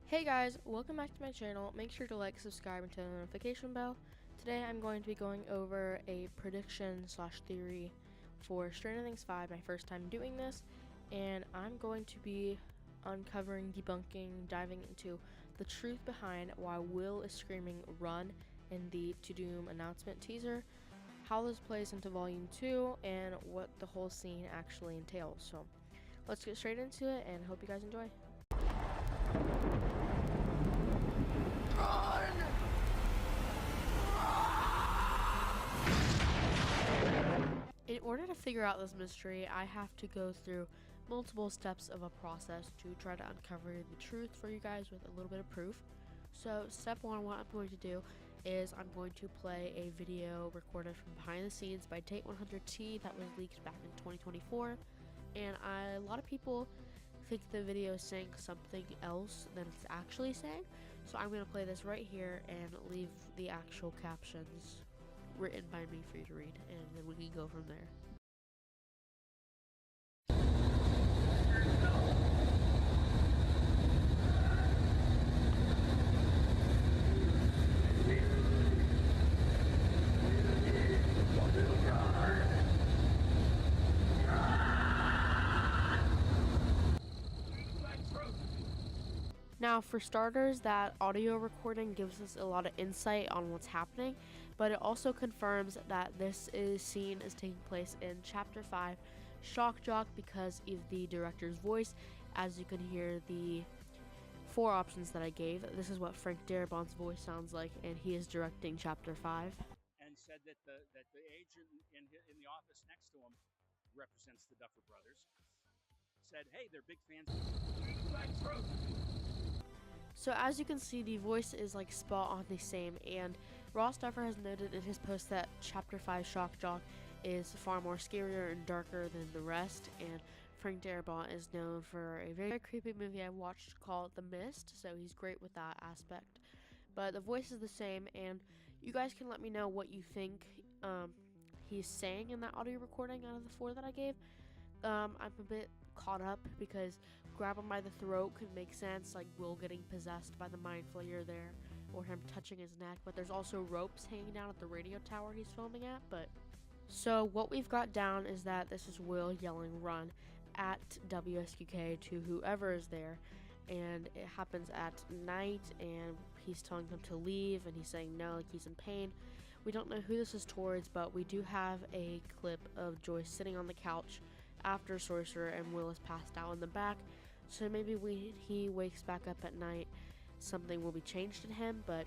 Hey guys, welcome back to my channel. Make sure to like, subscribe, and turn the notification bell. Today I'm going to be going over a prediction slash theory for Stranger Things 5, my first time doing this, and I'm going to be uncovering, debunking, diving into the truth behind why Will is screaming run in the To Doom announcement teaser, how this plays into Volume 2, and what the whole scene actually entails. So let's get straight into it, and hope you guys enjoy. In order to figure out this mystery, I have to go through multiple steps of a process to try to uncover the truth for you guys with a little bit of proof. So step one, what I'm going to do is I'm going to play a video recorded from behind the scenes by Tate 100T that was leaked back in 2024. And a lot of people think the video is saying something else than it's actually saying. So I'm going to play this right here and leave the actual captions written by me for you to read, and then we can go from there. Now, for starters, that audio recording gives us a lot of insight on what's happening, but it also confirms that this scene is taking place in Chapter 5, Shock Jock, because of the director's voice. As you can hear the 4 options that I gave, this is what Frank Darabont's voice sounds like, and he is directing Chapter 5. And said that the agent in the office next to him represents the Duffer Brothers. Said, hey, they're big fans of my truth. So as you can see, the voice is like spot on the same, and Ross Duffer has noted in his post that Chapter 5 Shock Jock is far more scarier and darker than the rest, and Frank Darabont is known for a very creepy movie I watched called The Mist, so he's great with that aspect. But the voice is the same, and you guys can let me know what you think he's saying in that audio recording out of the 4 that I gave. I'm a bit caught up because grab him by the throat could make sense, like Will getting possessed by the mind flayer there, or him touching his neck, but there's also ropes hanging down at the radio tower he's filming at. But so what we've got down is that this is Will yelling run at WSQK to whoever is there, and it happens at night, and he's telling them to leave, and he's saying no, like he's in pain. We don't know who this is towards, but we do have a clip of Joyce sitting on the couch after Sorcerer and Will is passed out in the back, so maybe he wakes back up at night, something will be changed in him. But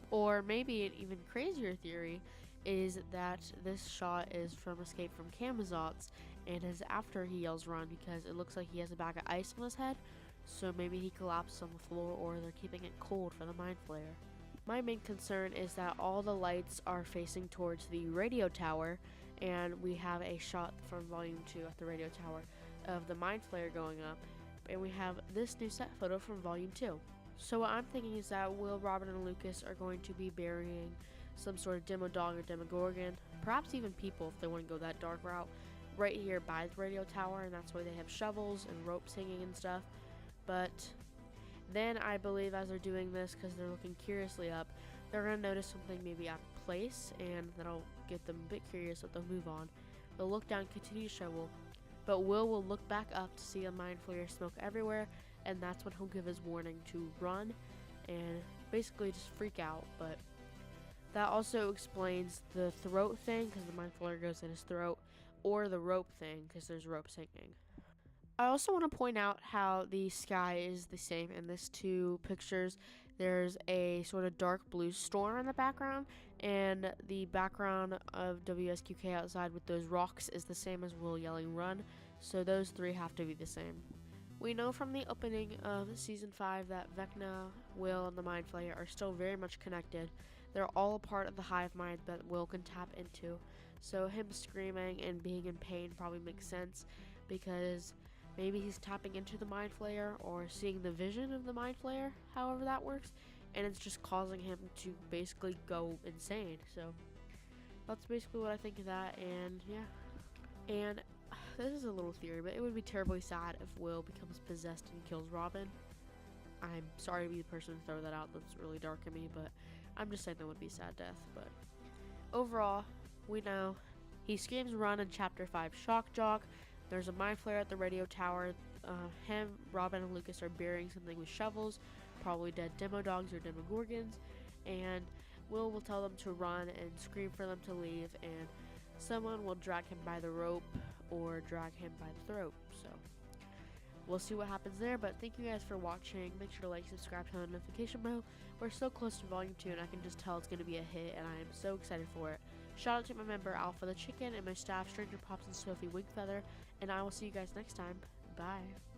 or maybe an even crazier theory is that this shot is from Escape from Camazotz and is after he yells run, because it looks like he has a bag of ice on his head, so maybe he collapsed on the floor, or they're keeping it cold for the mind flayer. My main concern is that all the lights are facing towards the radio tower, and we have a shot from Volume 2 at the radio tower of the mind flayer going up, and we have this new set photo from Volume 2. So what I'm thinking is that Will, Robin, and Lucas are going to be burying some sort of Demodog or Demogorgon, perhaps even people if they want to go that dark route, right here by the radio tower, and that's why they have shovels and ropes hanging and stuff. But then I believe as they're doing this, because they're looking curiously up, they're going to notice something maybe out of place, and that'll get them a bit curious, so they'll move on. They'll look down, continue to shovel, but will look back up to see a mind flayer smoke everywhere, and that's when he'll give his warning to run and basically just freak out. But that also explains the throat thing, because the mind flayer goes in his throat, or the rope thing, because there's ropes hanging. I also want to point out how the sky is the same in these 2 pictures. There's a sort of dark blue storm in the background, and the background of WSQK outside with those rocks is the same as Will yelling run, so those 3 have to be the same. We know from the opening of Season 5 that Vecna, Will, and the Mind Flayer are still very much connected. They're all a part of the hive mind that Will can tap into, so him screaming and being in pain probably makes sense, because maybe he's tapping into the Mind Flayer or seeing the vision of the Mind Flayer, however that works, and it's just causing him to basically go insane. So that's basically what I think of that, and yeah. And this is a little theory, but it would be terribly sad if Will becomes possessed and kills Robin. I'm sorry to be the person to throw that out. That's really dark in me, but I'm just saying that would be a sad death. But overall, we know he screams run in Chapter 5 Shock Jock. There's a mind flare at the radio tower. Him, Robin, and Lucas are burying something with shovels, probably dead demo dogs or demogorgons, and will tell them to run and scream for them to leave, and someone will drag him by the rope or drag him by the throat. So we'll see what happens there, but thank you guys for watching. Make sure to like, subscribe, turn on the notification bell. We're so close to Volume 2, and I can just tell it's going to be a hit, and I am so excited for it. Shout out to my member Alpha the Chicken and my staff Stranger Pops and Sophie Wingfeather, and I will see you guys next time. Bye.